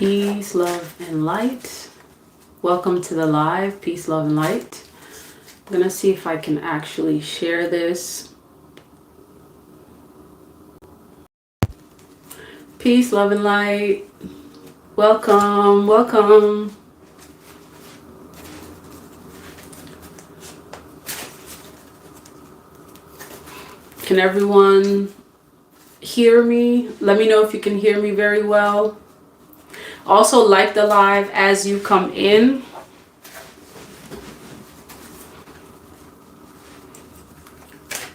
Peace, love, and light. Welcome to the live. Peace, love, and light. I'm going to see if I can actually share this. Peace, love, and light. Welcome, welcome. Can everyone hear me? Let me know if you can hear me very well. Also, like the live as you come in.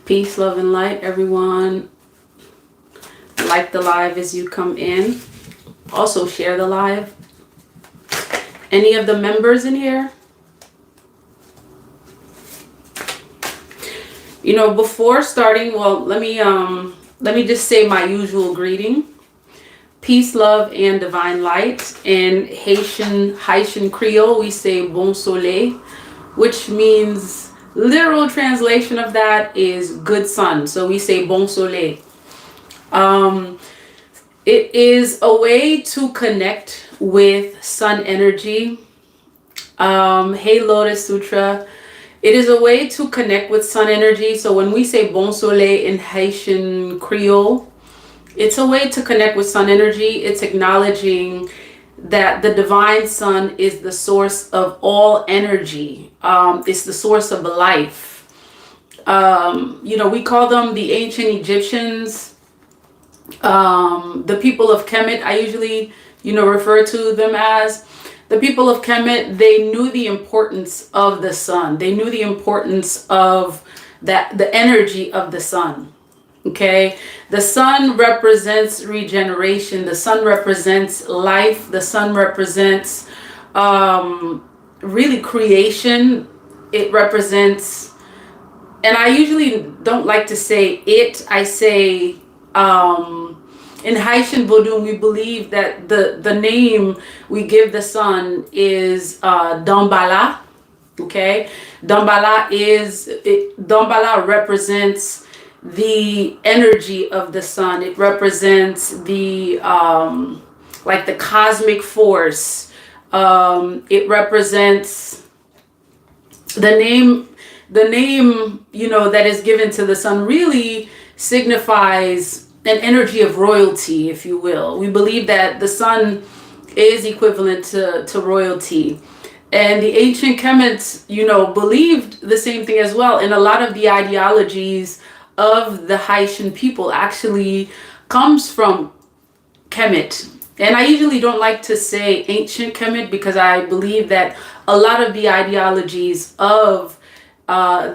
Peace, love, and light, everyone. Like the live as you come in. Also, share the live. Any of the members in here? You know, before starting, well, let me just say my usual greeting. Peace, love, and divine light. In Haitian Creole, we say bon soleil, which means, literal translation of that is good sun. So we say bon soleil. It is a way to connect with sun energy. Hey, Lotus Sutra. It is a way to connect with sun energy. So when we say bon soleil in Haitian Creole, it's a way to connect with sun energy. It's acknowledging that the divine sun is the source of all energy. It's the source of life. You know, we call them the ancient Egyptians. The people of Kemet, I usually, refer to them as the people of Kemet. They knew the importance of the sun. They knew the importance of the energy of the sun. Okay, the sun represents regeneration. The sun represents life. The sun represents really creation. It represents, and I usually don't like to say it. I say in Haitian Vodou, we believe that the name we give the sun is Dambala. Okay, Dambala Dambala represents the energy of the sun. It represents the like the cosmic force. It represents the name that is given to the sun really signifies an energy of royalty, if you will. We believe that the sun is equivalent to royalty. And the ancient Kemets, believed the same thing as well. And a lot of the ideologies of the Haitian people actually comes from Kemet. And I usually don't like to say ancient Kemet because I believe that a lot of the ideologies of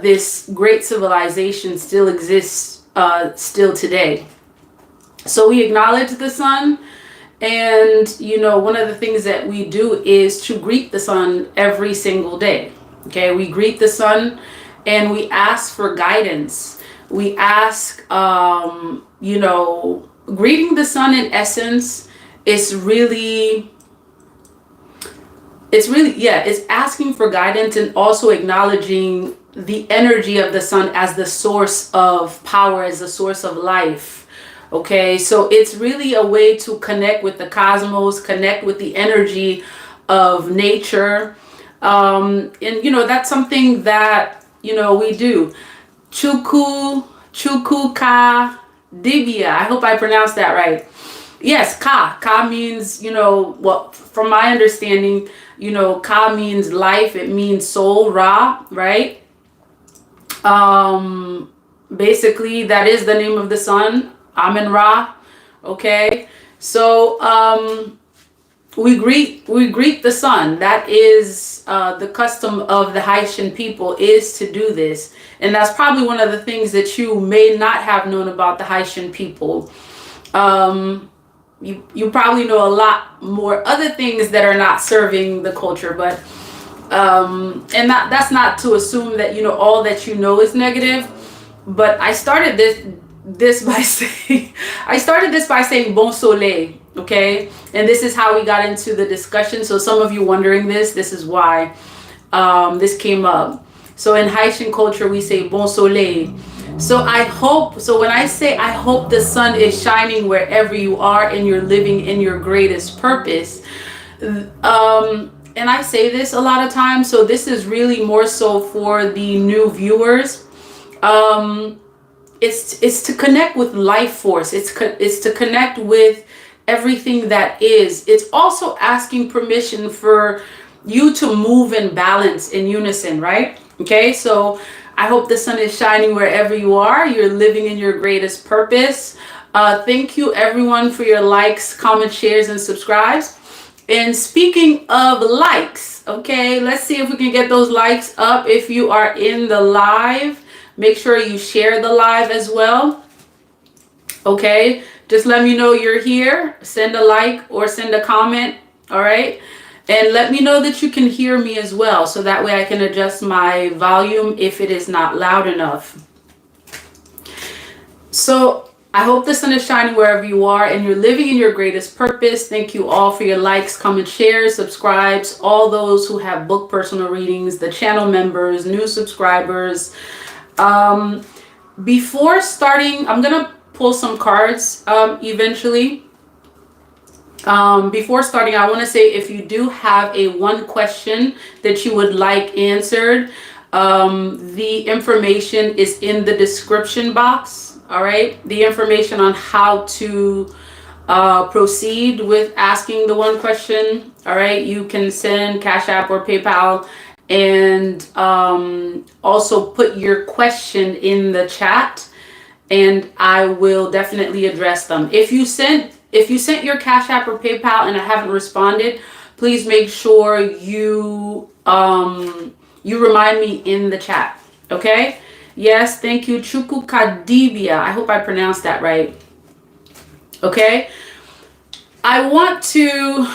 this great civilization still exists still today. So we acknowledge the sun. And, one of the things that we do is to greet the sun every single day. Okay, we greet the sun and we ask for guidance. We ask, greeting the sun in essence is it's asking for guidance and also acknowledging the energy of the sun as the source of power, as the source of life. Okay, so it's really a way to connect with the cosmos, connect with the energy of nature. And, that's something that, we do. Chuku ka dibia. I hope I pronounced that right. Yes, ka. Ka means, from my understanding, ka means life. It means soul, ra, right? Basically, that is the name of the sun. Amen Ra. Okay. So we greet the sun. That is the custom of the Haitian people, is to do this. And that's probably one of the things that you may not have known about the Haitian people. You probably know a lot more other things that are not serving the culture, but and that's not to assume that all that you know is negative. But I started this by saying bon soleil. Okay, and this is how we got into the discussion. So some of you wondering this is why this came up. So in Haitian culture we say bon soleil. So when I say I hope the sun is shining wherever you are and you're living in your greatest purpose, and I say this a lot of times, so this is really more so for the new viewers. Um, it's to connect with life force. It's to connect with everything that is. It's also asking permission for you to move in balance, in unison, right? Okay, so I hope the sun is shining wherever you are. You're living in your greatest purpose. Thank you everyone for your likes, comments, shares, and subscribes. And speaking of likes, okay, let's see if we can get those likes up. If you are in the live, make sure you share the live as well. Okay, just let me know you're here. Send a like or send a comment. All right. And let me know that you can hear me as well, so that way I can adjust my volume if it is not loud enough. So I hope the sun is shining wherever you are and you're living in your greatest purpose. Thank you all for your likes, comments, shares, subscribes, all those who have booked personal readings, the channel members, new subscribers. Before starting, I'm going to pull some cards eventually. Before starting, I want to say if you do have a one question that you would like answered, the information is in the description box. All right, the information on how to proceed with asking the one question. All right, you can send Cash App or PayPal, and also put your question in the chat, and I will definitely address them. If you sent your Cash App or PayPal and I haven't responded, please make sure you remind me in the chat. Okay? Yes, thank you, Chukukadibia. I hope I pronounced that right. Okay? I want to,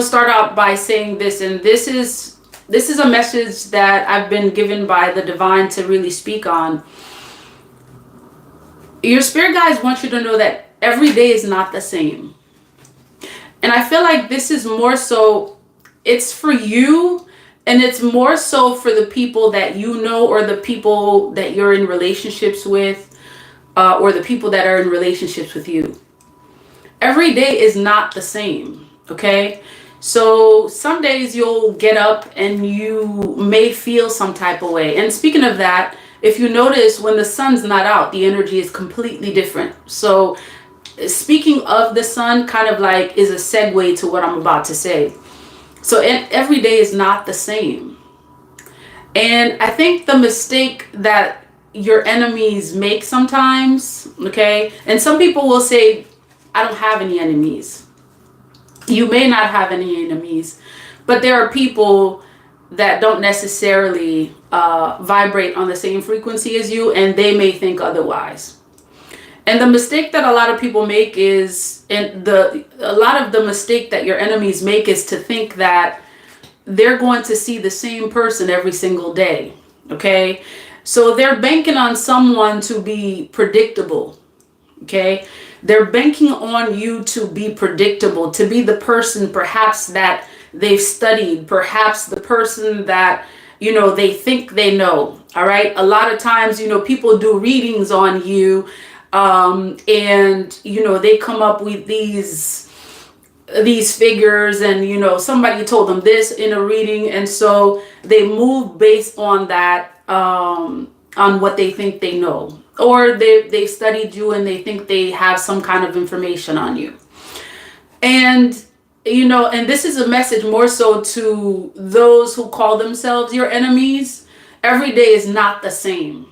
start out by saying this, and this is a message that I've been given by the divine to really speak on. Your spirit guides want you to know that every day is not the same. And I feel like this is more so, it's for you, and it's more so for the people that you know, or the people that you're in relationships with, or the people that are in relationships with you. Every day is not the same, okay? So some days you'll get up and you may feel some type of way. And speaking of that, if you notice, when the sun's not out, the energy is completely different. So speaking of the sun kind of like is a segue to what I'm about to say. So every day is not the same. And I think the mistake that your enemies make sometimes, okay, and some people will say, I don't have any enemies. You may not have any enemies, but there are people that don't necessarily vibrate on the same frequency as you, and they may think otherwise. And the mistake that a lot of people make is, a lot of the mistake that your enemies make is to think that they're going to see the same person every single day. Okay, so they're banking on someone to be predictable. Okay, they're banking on you to be predictable, to be the person perhaps that they've studied, perhaps the person that they think they know. All right, a lot of times people do readings on you, and they come up with these figures, and somebody told them this in a reading, and so they move based on that, on what they think they know, or they studied you and they think they have some kind of information on you. And and this is a message more so to those who call themselves your enemies. Every day is not the same.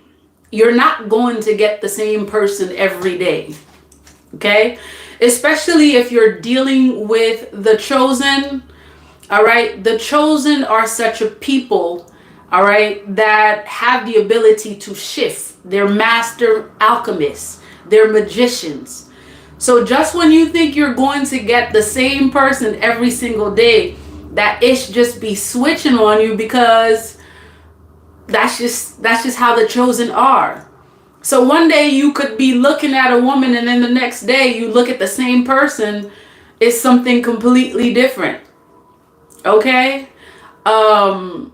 You're not going to get the same person every day. Okay? Especially if you're dealing with the chosen. All right? The chosen are such a people, all right, that have the ability to shift. They're master alchemists. They're magicians. So just when you think you're going to get the same person every single day, that ish just be switching on you, because that's just how the chosen are. So one day you could be looking at a woman, and then the next day you look at the same person, it's something completely different. Okay? And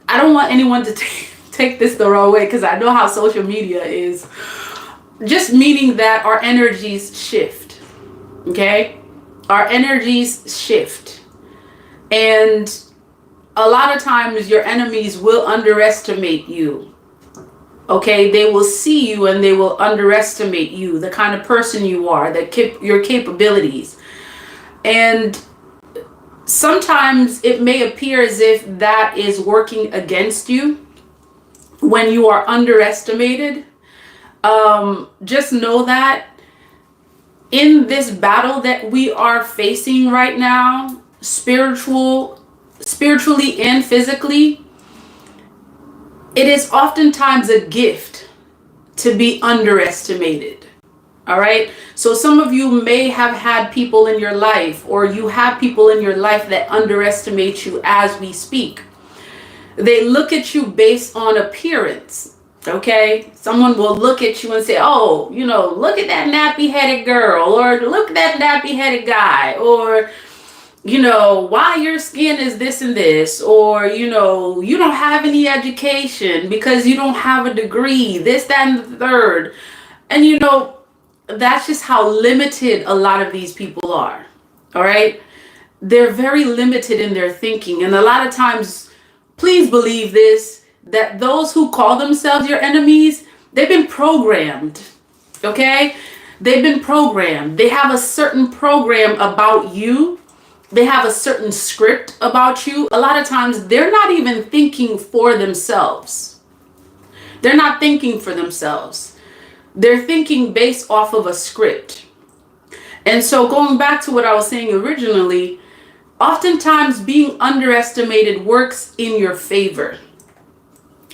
I don't want anyone to take this the wrong way because I know how social media is. Just meaning that our energies shift. Okay? Our energies shift. And a lot of times your enemies will underestimate you. Okay? They will see you and they will underestimate you, the kind of person you are, your capabilities. And sometimes it may appear as if that is working against you when you are underestimated. Just know that in this battle that we are facing right now, spiritually and physically, it is oftentimes a gift to be underestimated. All right. So some of you may have had people in your life, or you have people in your life that underestimate you as we speak. They look at you based on appearance. Okay. Someone will look at you and say, oh, look at that nappy-headed girl, or look at that nappy-headed guy, or, why your skin is this and this, or, you don't have any education because you don't have a degree, this, that, and the third. And, that's just how limited a lot of these people are. All right. They're very limited in their thinking. And a lot of times, please believe this, that those who call themselves your enemies, they've been programmed. Okay. They've been programmed. They have a certain program about you. They have a certain script about you. A lot of times they're not even thinking for themselves. They're not thinking for themselves. They're thinking based off of a script. And so going back to what I was saying originally, oftentimes being underestimated works in your favor.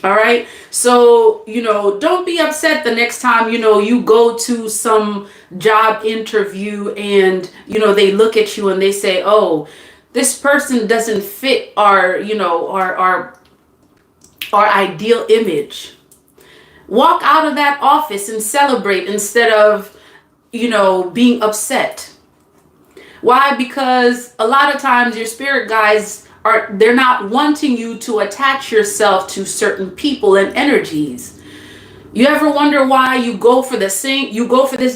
All right. So, don't be upset the next time, you go to some job interview and, they look at you and they say, oh, this person doesn't fit our ideal image. Walk out of that office and celebrate instead of, being upset. Why? Because a lot of times your spirit guides they're not wanting you to attach yourself to certain people and energies. You ever wonder why you go for this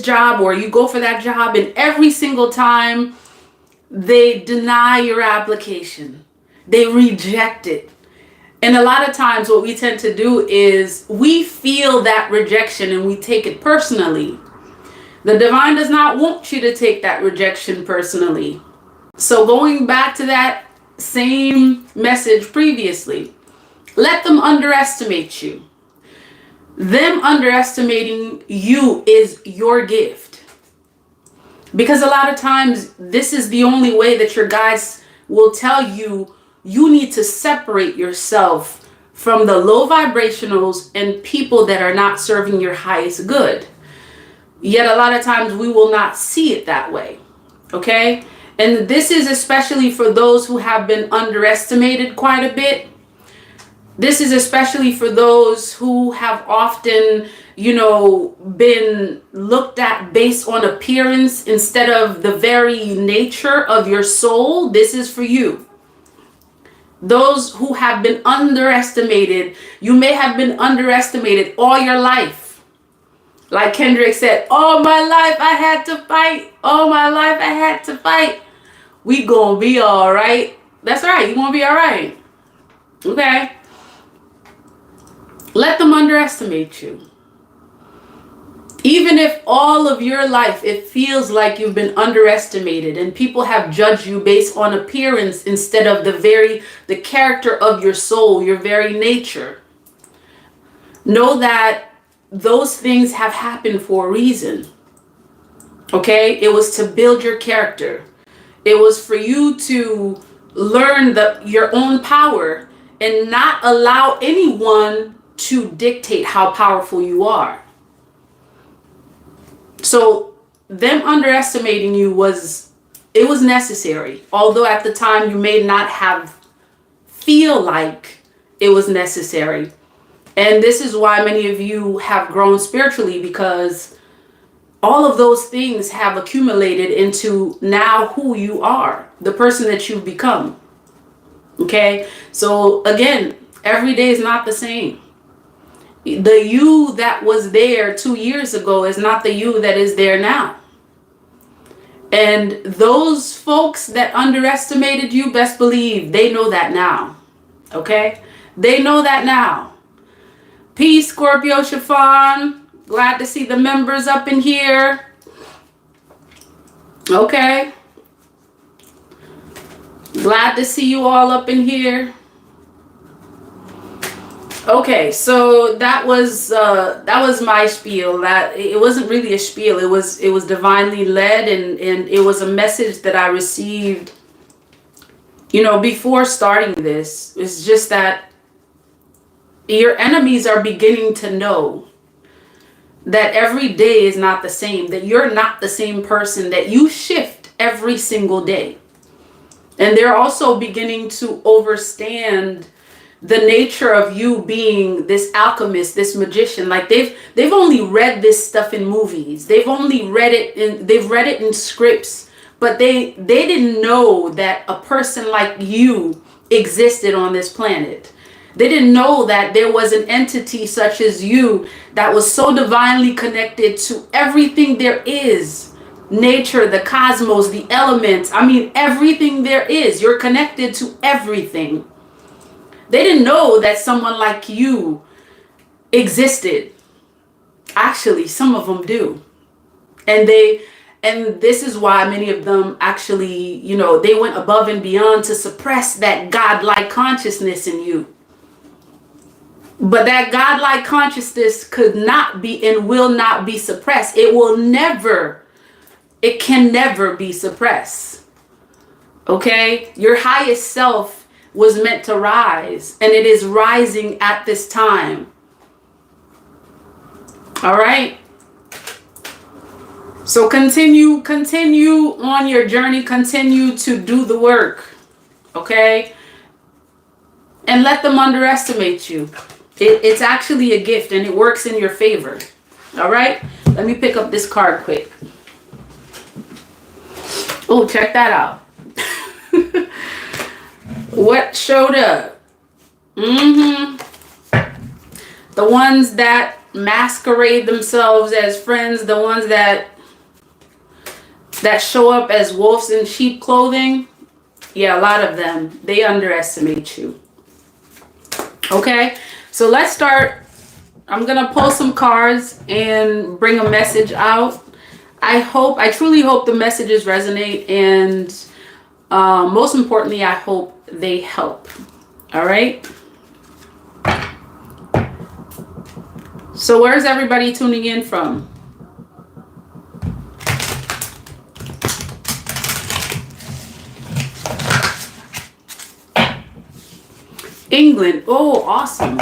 job or you go for that job, and every single time they deny your application, they reject it. And a lot of times what we tend to do is we feel that rejection and we take it personally. The divine does not want you to take that rejection personally. So going back to that same message previously, let them underestimate you. Them underestimating you is your gift. Because a lot of times this is the only way that your guides will tell you you need to separate yourself from the low vibrationals and people that are not serving your highest good. Yet a lot of times we will not see it that way. Okay? And this is especially for those who have been underestimated quite a bit. This is especially for those who have often, been looked at based on appearance instead of the very nature of your soul. This is for you. Those who have been underestimated, you may have been underestimated all your life. Like Kendrick said, all my life I had to fight. All my life I had to fight. We gonna be all right. That's right. You gonna be all right. Okay. Let them underestimate you. Even if all of your life it feels like you've been underestimated and people have judged you based on appearance instead of the character of your soul, your very nature. Know that those things have happened for a reason. Okay? It was to build your character. It was for you to learn your own power and not allow anyone to dictate how powerful you are. So them underestimating you was necessary. Although at the time you may not have feel like it was necessary. And this is why many of you have grown spiritually, because all of those things have accumulated into now who you are, the person that you've become. Okay. So again, every day is not the same. The you that was there 2 years ago is not the you that is there now. And those folks that underestimated you, best believe they know that now. Okay? They know that now. Peace, Scorpio Chiffon. Glad to see the members up in here. Okay. Glad to see you all up in here. Okay, so that was my spiel. That it wasn't really a spiel. It was divinely led, and it was a message that I received, before starting this. It's just that your enemies are beginning to know that every day is not the same, that you're not the same person, that you shift every single day. And they're also beginning to understand the nature of you being this alchemist, this magician. Like they've only read this stuff in movies. They've read it in scripts, but they didn't know that a person like you existed on this planet. They didn't know that there was an entity such as you that was so divinely connected to everything there is. Nature, the cosmos, the elements. I mean, everything there is. You're connected to everything. They didn't know that someone like you existed. Actually, some of them do. And this is why many of them actually, they went above and beyond to suppress that godlike consciousness in you. But that godlike consciousness could not be and will not be suppressed. It can never be suppressed. Okay? Your highest self was meant to rise, and it is rising at this time. All right? So continue on your journey, continue to do the work. Okay? And let them underestimate you. It's actually a gift, and it works in your favor. All right? Let me pick up this card quick. Oh, check that out. What showed up? The ones that masquerade themselves as friends, the ones that show up as wolves in sheep clothing. Yeah, a lot of them, they underestimate you. Okay, so let's start. I'm gonna pull some cards and bring a message out. I truly hope the messages resonate, and most importantly, I hope they help. All right. So where's everybody tuning in from? England. Oh, awesome.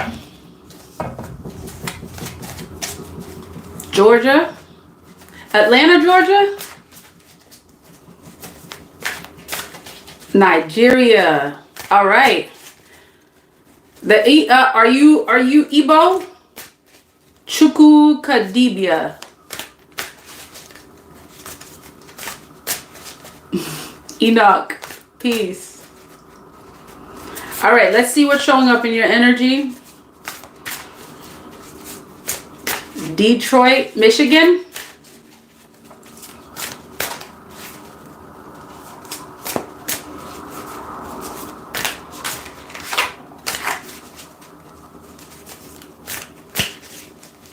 Georgia. Atlanta, Georgia. Nigeria. All right. Are you Igbo? Chukwu Kadibia. Enoch. Peace. All right, let's see what's showing up in your energy. Detroit, Michigan.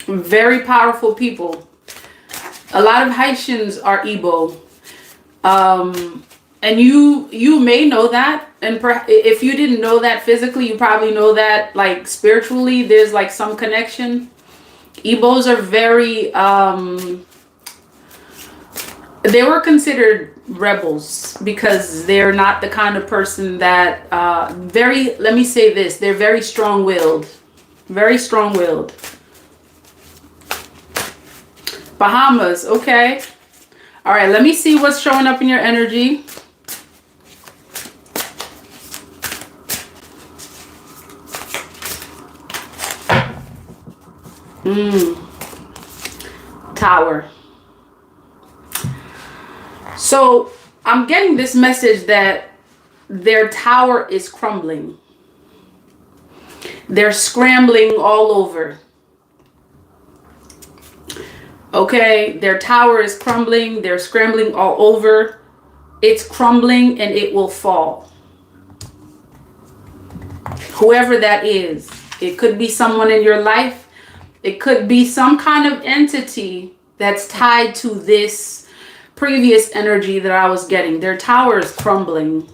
Very powerful people. A lot of Haitians are Igbo. And you may know that, and if you didn't know that physically, you probably know that like spiritually there's like some connection. Igbos are very they were considered rebels because they're not the kind of person that let me say this, they're very strong-willed. Very strong-willed. Bahamas, okay. All right, let me see what's showing up in your energy. Tower. So I'm getting this message that their tower is crumbling. They're scrambling all over. Okay, their tower is crumbling. They're scrambling all over. It's crumbling and it will fall. Whoever that is, it could be someone in your life. It could be some kind of entity that's tied to this previous energy that I was getting. Their tower is crumbling.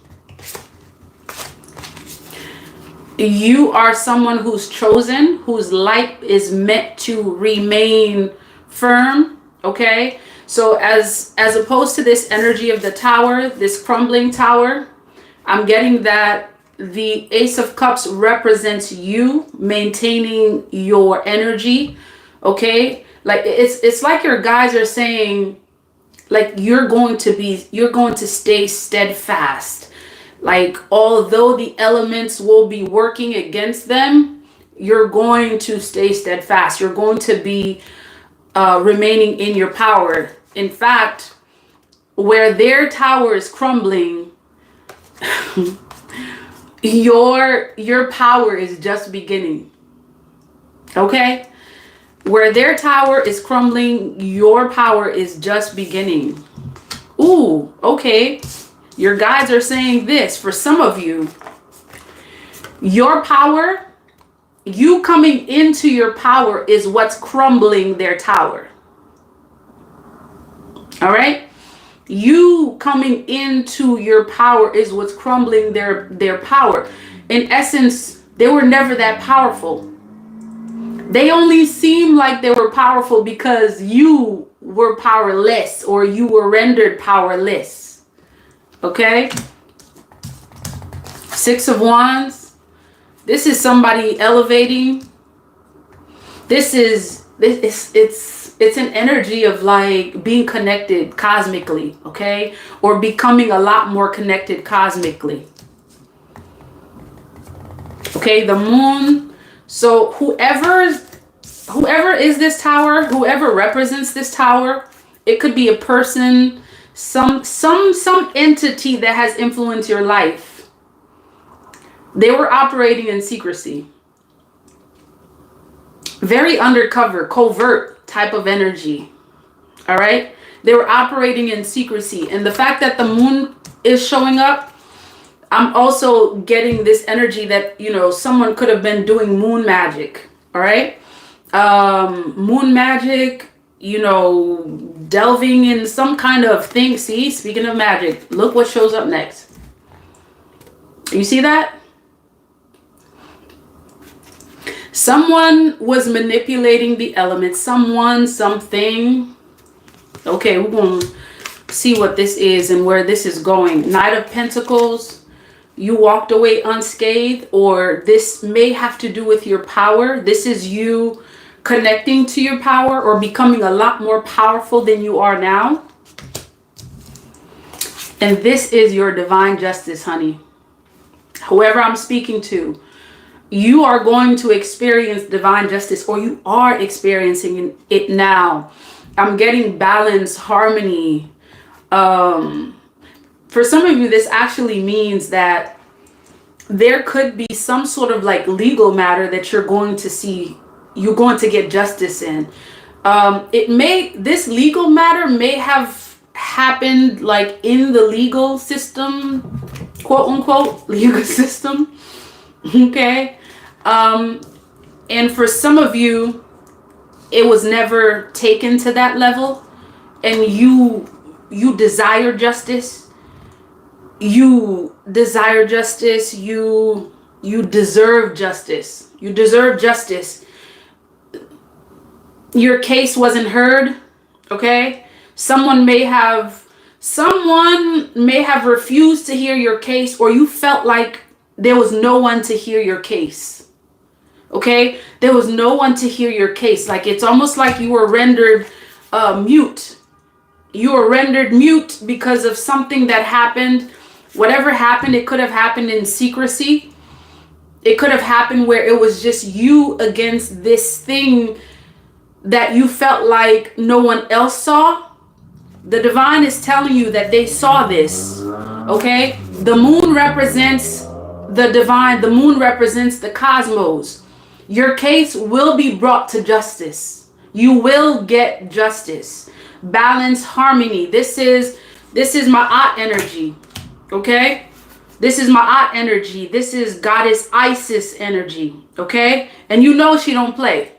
You are someone who's chosen, whose light is meant to remain firm. Okay, so as opposed to this energy of the tower, this crumbling tower, I'm getting that the Ace of Cups represents you maintaining your energy. Okay, like it's like your guys are saying, like you're going to stay steadfast. Like although the elements will be working against them, you're going to stay steadfast. You're going to be remaining in your power. In fact, where their tower is crumbling, your power is just beginning. Okay? Where their tower is crumbling, your power is just beginning. Ooh, okay. Your guides are saying this for some of you. Your power, you coming into your power is what's crumbling their tower. All right? You coming into your power is what's crumbling their power. In essence, they were never that powerful. They only seem like they were powerful because you were powerless or you were rendered powerless. Okay? Six of Wands. This is somebody elevating. It's an energy of like being connected cosmically, okay? Or becoming a lot more connected cosmically. Okay, the moon. So whoever is this tower, whoever represents this tower, it could be a person, some entity that has influenced your life. They were operating in secrecy. Very undercover, covert type of energy. All right? They were operating in secrecy. And the fact that the moon is showing up, I'm also getting this energy that, you know, someone could have been doing moon magic. All right? Moon magic, you know, delving in some kind of thing. See, speaking of magic, look what shows up next. You see that? Someone was manipulating the elements. Someone, something. Okay, we're going to see what this is and where this is going. Knight of Pentacles. You walked away unscathed, or this may have to do with your power. This is you connecting to your power or becoming a lot more powerful than you are now. And this is your divine justice, honey. Whoever I'm speaking to, you are going to experience divine justice, or you are experiencing it now. I'm getting balance, harmony. For some of you, this actually means that there could be some sort of like legal matter that you're going to see, you're going to get justice in. This legal matter may have happened like in the legal system, quote unquote, legal system. Okay. And for some of you, it was never taken to that level, and you desire justice. You desire justice. You deserve justice. You deserve justice. Your case wasn't heard. Okay? Someone may have refused to hear your case, or you felt like there was no one to hear your case. Okay? There was no one to hear your case. Like it's almost like you were rendered mute. You were rendered mute because of something that happened. Whatever happened, it could have happened in secrecy. It could have happened where it was just you against this thing that you felt like no one else saw. The divine is telling you that they saw this. Okay? The moon represents the divine. The moon represents the cosmos. Your case will be brought to justice. You will get justice, balance, harmony. This is Ma'at energy, okay? This is Ma'at energy. This is Goddess Isis energy, okay? And you know she don't play,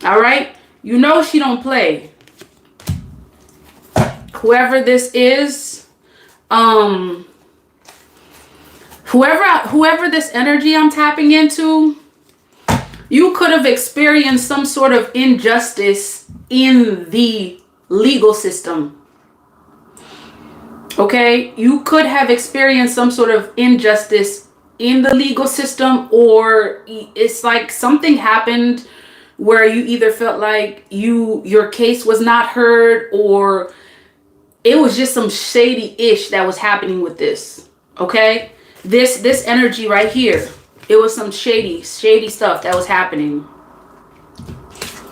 all right? You know she don't play. Whoever this is, whoever this energy I'm tapping into, you could have experienced some sort of injustice in the legal system. Okay, you could have experienced some sort of injustice in the legal system, or it's like something happened where you either felt like your case was not heard, or it was just some shady-ish that was happening with this. Okay, this energy right here, it was some shady stuff that was happening.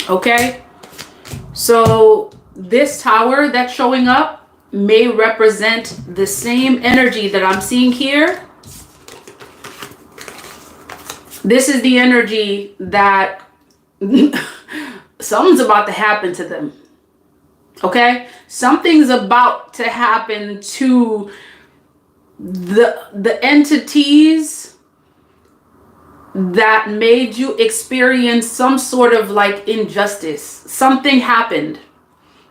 Okay, so this tower that's showing up may represent the same energy that I'm seeing here. This is the energy that something's about to happen to them. Okay, something's about to happen to the entities that made you experience some sort of like injustice. Something happened.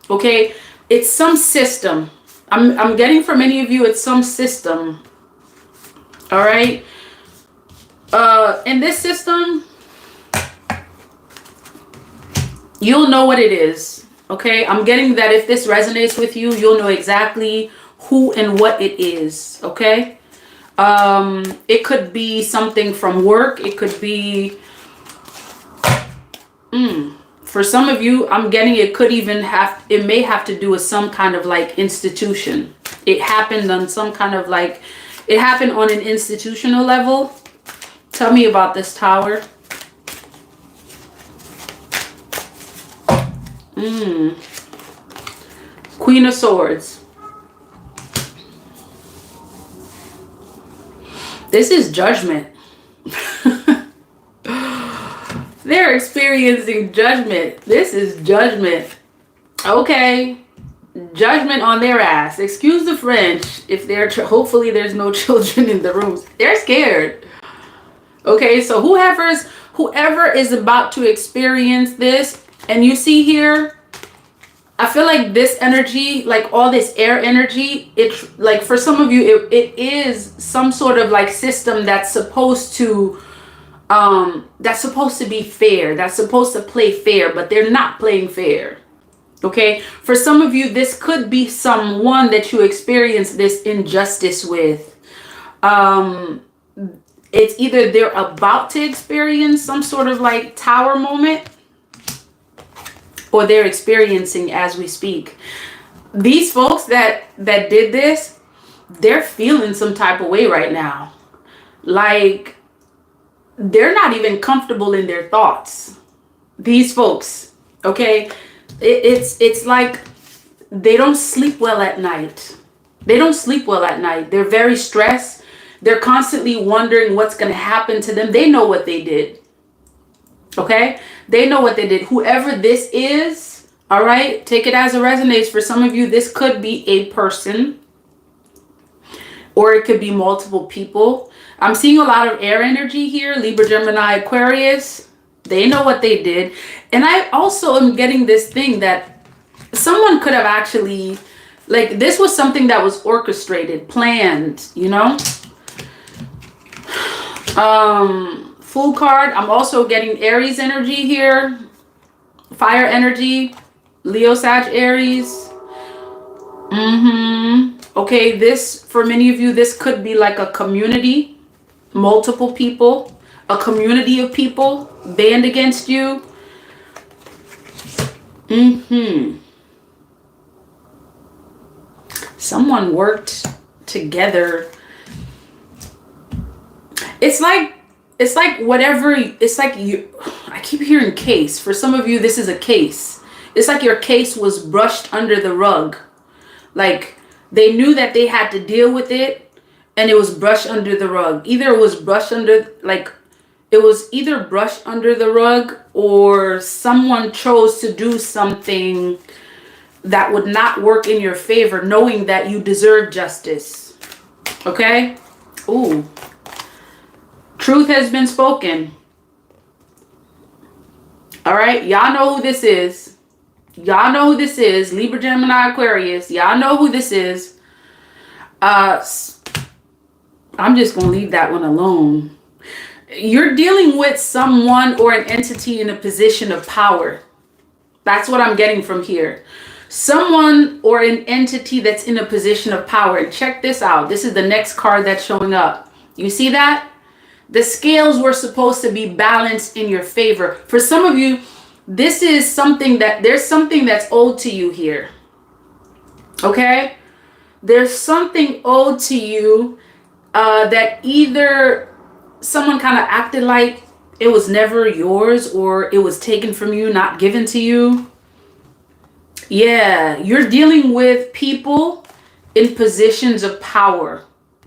Okay, it's some system. I'm getting for many of you, it's some system. All right. In this system, you'll know what it is. Okay, I'm getting that if this resonates with you, you'll know exactly who and what it is. Okay, it could be something from work. It could be for some of you, I'm getting it could even have, it may have to do with some kind of like institution. It happened on some kind of like, it happened on an institutional level. Tell me about this tower. Queen of Swords. This is judgment. They're experiencing judgment. This is judgment. Okay. Judgment on their ass. Excuse the French. If they're, hopefully there's no children in the rooms. They're scared. Okay, so whoever is about to experience this, and you see here, I feel like this energy, like all this air energy, it's like for some of you, it is some sort of like system that's supposed to be fair. That's supposed to play fair, but they're not playing fair. Okay, for some of you, this could be someone that you experience this injustice with. It's either they're about to experience some sort of like tower moment, or they're experiencing as we speak. These folks that did this, they're feeling some type of way right now. Like, they're not even comfortable in their thoughts. These folks, okay? It's like they don't sleep well at night. They don't sleep well at night. They're very stressed. They're constantly wondering what's going to happen to them. They know what they did. Okay? They know what they did. Whoever this is, all right, take it as it resonates. For some of you, this could be a person, or it could be multiple people. I'm seeing a lot of air energy here. Libra, Gemini, Aquarius. They know what they did. And I also am getting this thing that someone could have actually, like, this was something that was orchestrated, planned, you know? Fool card. I'm also getting Aries energy here. Fire energy. Leo, Sag, Aries. Okay, this, for many of you, this could be like a community. Multiple people. A community of people band against you. Someone worked together. It's like whatever, it's like you, I keep hearing case. For some of you, this is a case. It's like your case was brushed under the rug. Like they knew that they had to deal with it, and it was brushed under the rug. Either it was brushed under, like, it was either brushed under the rug, or someone chose to do something that would not work in your favor, knowing that you deserve justice. Okay? Ooh. Truth has been spoken. All right? Y'all know who this is. Y'all know who this is. Libra, Gemini, Aquarius. Y'all know who this is. I'm just going to leave that one alone. You're dealing with someone or an entity in a position of power. That's what I'm getting from here. Someone or an entity that's in a position of power. And check this out. This is the next card that's showing up. You see that? The scales were supposed to be balanced in your favor. For some of you, this is something there's something that's owed to you here. Okay? There's something owed to you that either someone kind of acted like it was never yours, or it was taken from you, not given to you. Yeah, you're dealing with people in positions of power,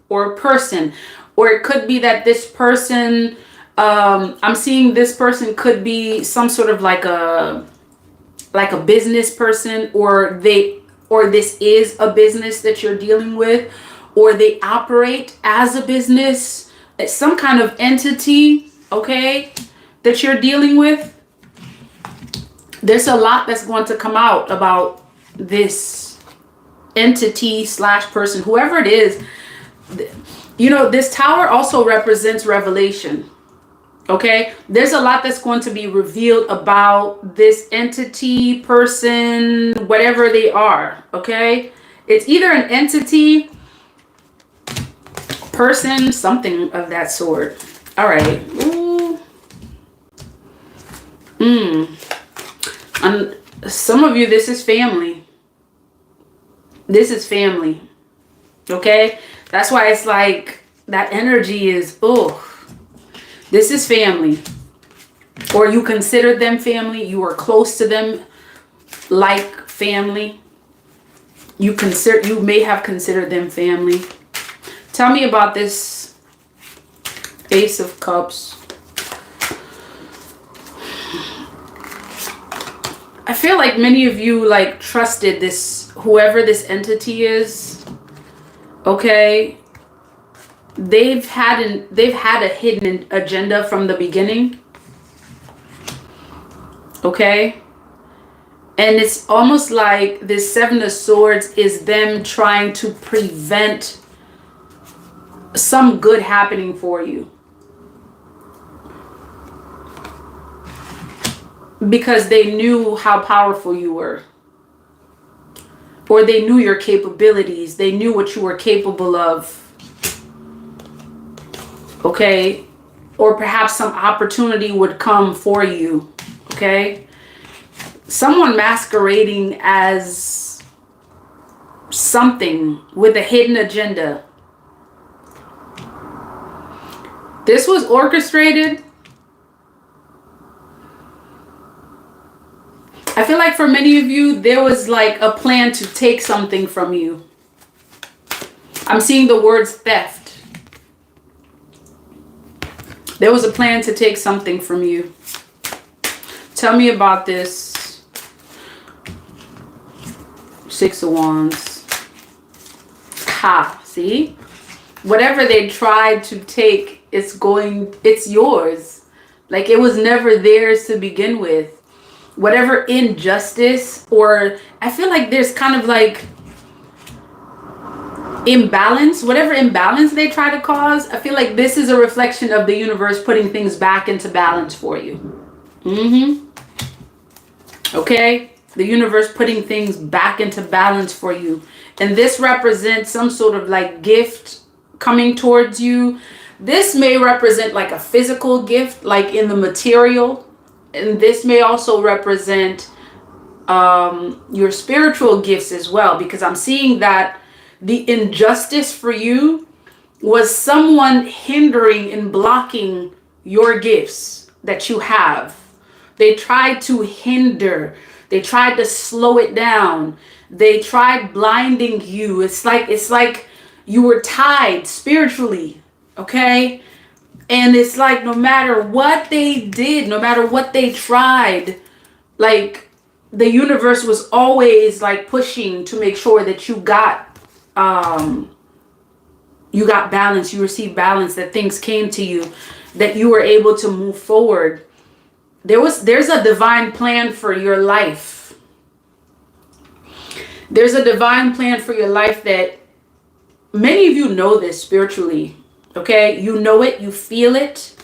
or a person, or it could be that this person, I'm seeing this person could be some sort of like a business person, or this is a business that you're dealing with, or they operate as a business. It's some kind of entity, okay, that you're dealing with. There's a lot that's going to come out about this entity / person, whoever it is. You know, this tower also represents revelation. Okay, there's a lot that's going to be revealed about this entity, person, whatever they are. Okay, it's either an entity, person, something of that sort. All right. Ooh. And some of you, this is family. This is family. Okay, that's why it's like that energy is, oh, this is family. Or you consider them family. You are close to them like family. You may have considered them family. Tell me about this Ace of Cups. I feel like many of you like trusted this, whoever this entity is. Okay, they've had a hidden agenda from the beginning. Okay, and it's almost like this Seven of Swords is them trying to prevent some good happening for you, because they knew how powerful you were, or they knew your capabilities. They knew what you were capable of. Okay, or perhaps some opportunity would come for you. Okay, someone masquerading as something with a hidden agenda. This was orchestrated. I feel like for many of you, there was like a plan to take something from you. I'm seeing the words theft. There was a plan to take something from you. Tell me about this Six of Wands. Ha, see? Whatever they tried to take, it's yours. Like it was never theirs to begin with. Whatever injustice, or I feel like there's kind of like imbalance, whatever imbalance they try to cause, I feel like this is a reflection of the universe putting things back into balance for you. Okay, the universe putting things back into balance for you. And this represents some sort of like gift coming towards you. This may represent like a physical gift, like in the material. And this may also represent your spiritual gifts as well, because I'm seeing that the injustice for you was someone hindering and blocking your gifts that you have. They tried to hinder. They tried to slow it down. They tried blinding you. It's like you were tied spiritually. Okay? And it's like no matter what they did, no matter what they tried, like the universe was always like pushing to make sure that you got balance, you received balance, that things came to you, that you were able to move forward. There's a divine plan for your life. There's a divine plan for your life that many of you know this spiritually. Okay, you know it, you feel it.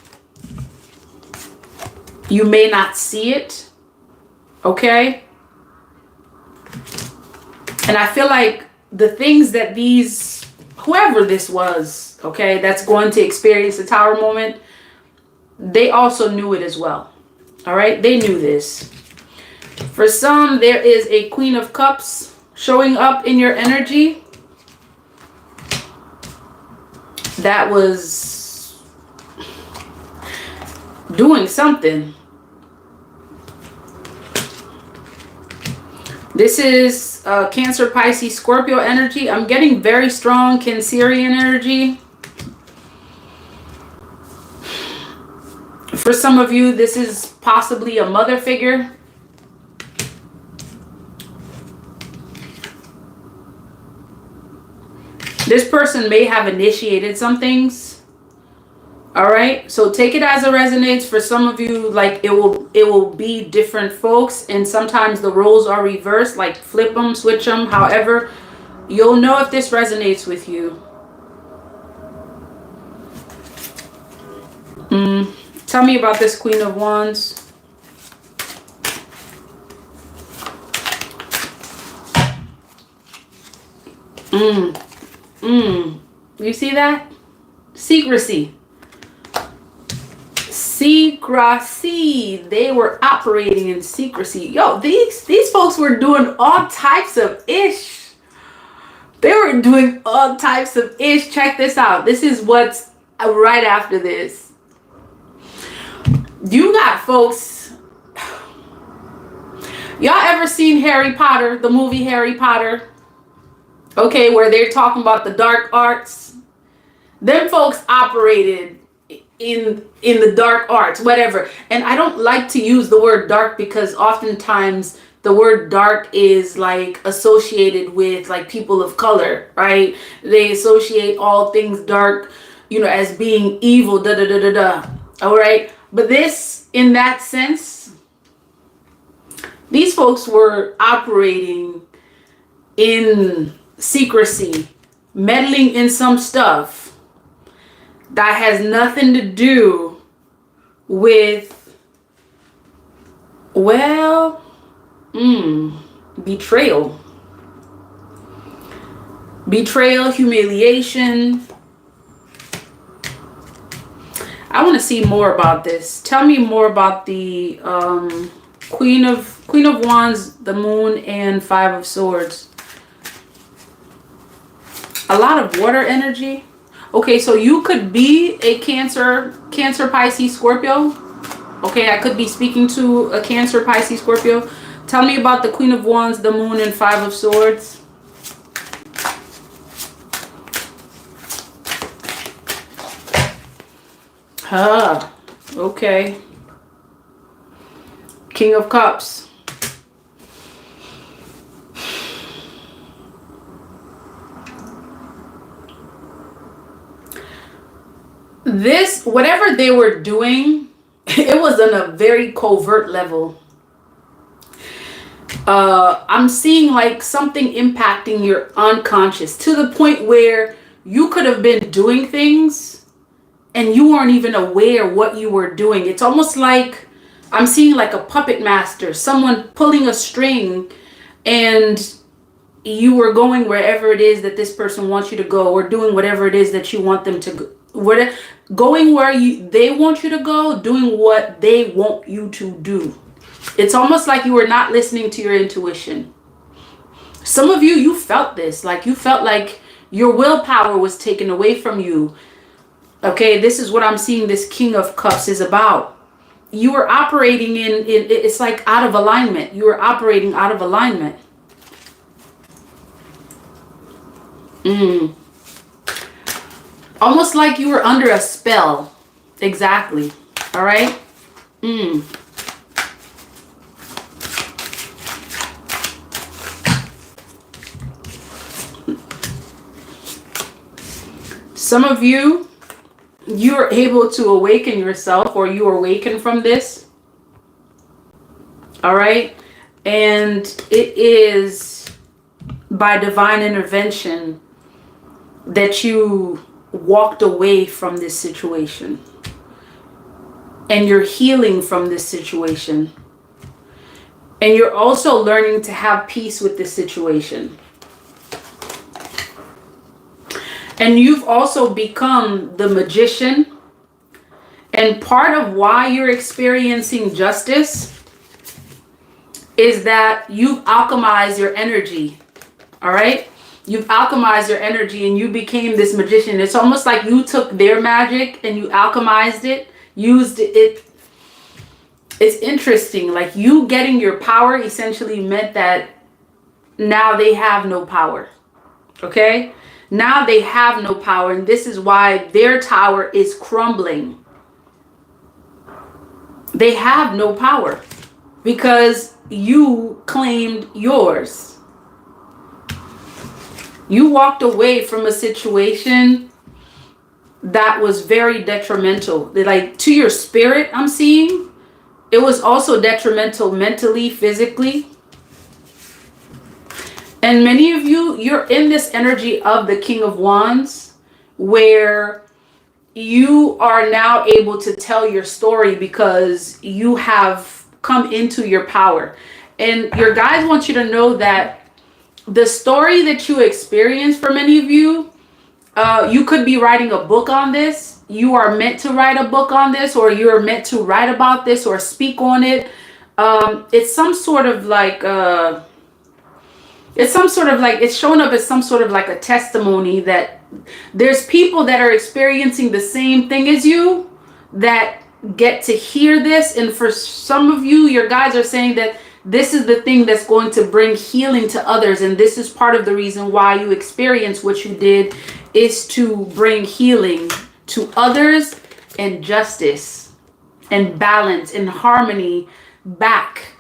You may not see it. Okay? And I feel like the things that whoever this was, okay, that's going to experience the tower moment, they also knew it as well. All right? They knew this. For some, there is a Queen of Cups showing up in your energy. That was doing something. This is Cancer, Pisces, Scorpio energy. I'm getting very strong Cancerian energy. For some of you, this is possibly a mother figure. This person may have initiated some things. All right, so take it as it resonates. For some of you, like it will be different folks, and sometimes the roles are reversed, like flip them, switch them. However, you'll know if this resonates with you. Tell me about this Queen of Wands. You see that? Secrecy. Secrecy. They were operating in secrecy. Yo, these folks were doing all types of ish. They were doing all types of ish. Check this out. This is what's right after this. You got folks. Y'all ever seen Harry Potter, the movie Harry Potter? Okay, where they're talking about the dark arts. Them folks operated in the dark arts, whatever. And I don't like to use the word dark because oftentimes the word dark is like associated with like people of color, right? They associate all things dark, you know, as being evil, da da da da da. All right, but this, in that sense, these folks were operating in secrecy, meddling in some stuff that has nothing to do with, well, betrayal. Betrayal, humiliation. I want to see more about this. Tell me more about the Queen of Wands, the Moon, and Five of Swords. A lot of water energy. Okay, so you could be a Cancer, Pisces, Scorpio. Okay, I could be speaking to a Cancer, Pisces, Scorpio. Tell me about the Queen of Wands, the Moon, and Five of Swords. Okay. King of Cups. This, whatever they were doing, it was on a very covert level. I'm seeing like something impacting your unconscious to the point where you could have been doing things and you weren't even aware what you were doing. It's almost like I'm seeing like a puppet master, someone pulling a string, and you were going wherever it is that this person wants you to go, or doing whatever it is that you want them to go. Going where they want you to go, doing what they want you to do. It's almost like you were not listening to your intuition. Some of you, you felt this. Like you felt like your willpower was taken away from you. Okay, this is what I'm seeing this King of Cups is about. You were operating in it's like out of alignment. You were operating out of alignment. Almost like you were under a spell. Exactly. All right. Some of you, you're able to awaken yourself, or you awaken from this. All right. And it is by divine intervention that you walked away from this situation. And you're healing from this situation. And you're also learning to have peace with this situation. And you've also become the magician. And part of why you're experiencing justice is that you've alchemized your energy. All right? You've alchemized your energy and you became this magician. It's almost like you took their magic and you alchemized it, used it. It's interesting. Like, you getting your power essentially meant that now they have no power. Okay? Now they have no power, and this is why their tower is crumbling. They have no power because you claimed yours. You walked away from a situation that was very detrimental. Like, to your spirit, I'm seeing. It was also detrimental mentally, physically. And many of you, you're in this energy of the King of Wands, where you are now able to tell your story because you have come into your power. And your guides want you to know that the story that you experience, for many of you, you could be writing a book on this. You are meant to write a book on this, or you're meant to write about this or speak on it. It's some sort of like... it's showing up as some sort of like a testimony that there's people that are experiencing the same thing as you that get to hear this. And for some of you, your guides are saying that this is the thing that's going to bring healing to others. And this is part of the reason why you experience what you did, is to bring healing to others and justice and balance and harmony back.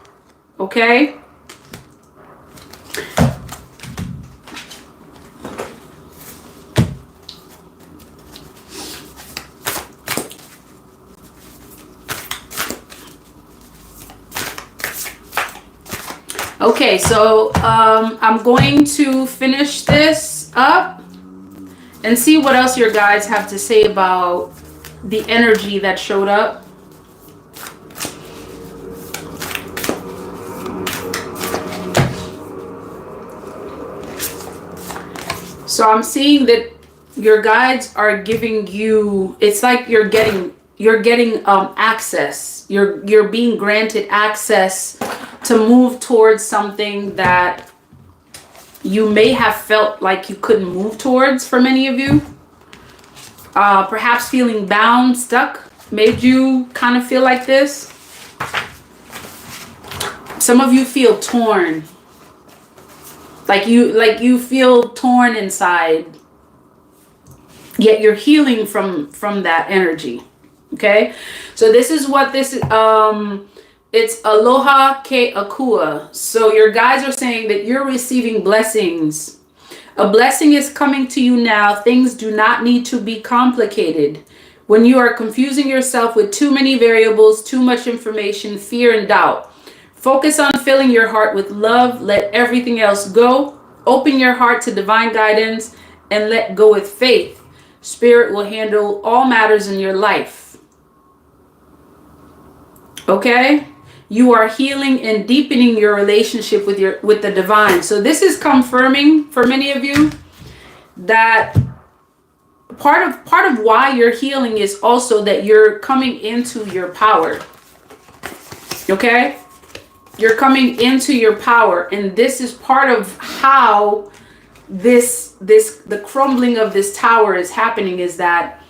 Okay? Okay, so I'm going to finish this up and see what else your guides have to say about the energy that showed up. So I'm seeing that your guides are giving you, it's like you're getting access. You're being granted access to move towards something that you may have felt like you couldn't move towards. For many of you, perhaps feeling bound, stuck, made you kind of feel like this. Some of you feel torn, like you feel torn inside, yet you're healing from that energy. Okay, so this is what this is. It's aloha ke akua. So your guides are saying that you're receiving blessings. A blessing is coming to you now. Things do not need to be complicated. When you are confusing yourself with too many variables, too much information, fear and doubt, focus on filling your heart with love. Let everything else go. Open your heart to divine guidance and let go with faith. Spirit will handle all matters in your life. Okay? You are healing and deepening your relationship with the divine. So this is confirming for many of you that part of why you're healing is also that you're coming into your power. Okay? You're coming into your power, and this is part of how the crumbling of this tower is happening, is that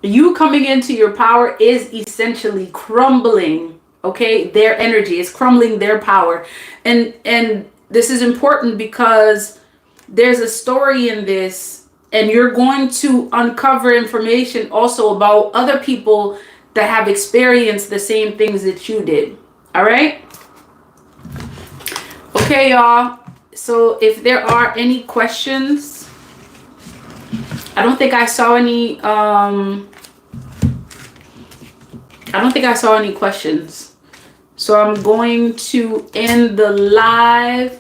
you coming into your power is essentially crumbling. Okay, their energy is crumbling their power. And this is important because there's a story in this, and you're going to uncover information also about other people that have experienced the same things that you did. All right? Okay, y'all. So if there are any questions, I don't think I saw any questions. So I'm going to end the live.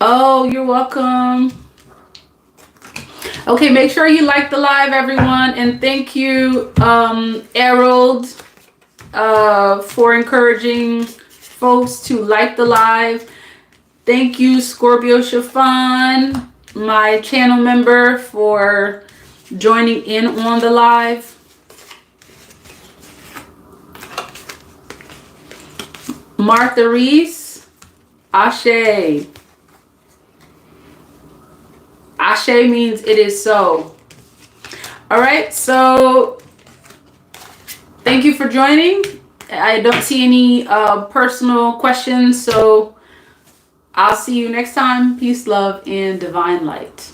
Oh, you're welcome. Okay, make sure you like the live, everyone. And thank you, Harold, for encouraging folks to like the live. Thank you, Scorpio Chiffon, my channel member, for joining in on the live. Martha Reese, Ashe. Ashe means it is so. All right, so thank you for joining. I don't see any personal questions, so I'll see you next time. Peace, love, and divine light.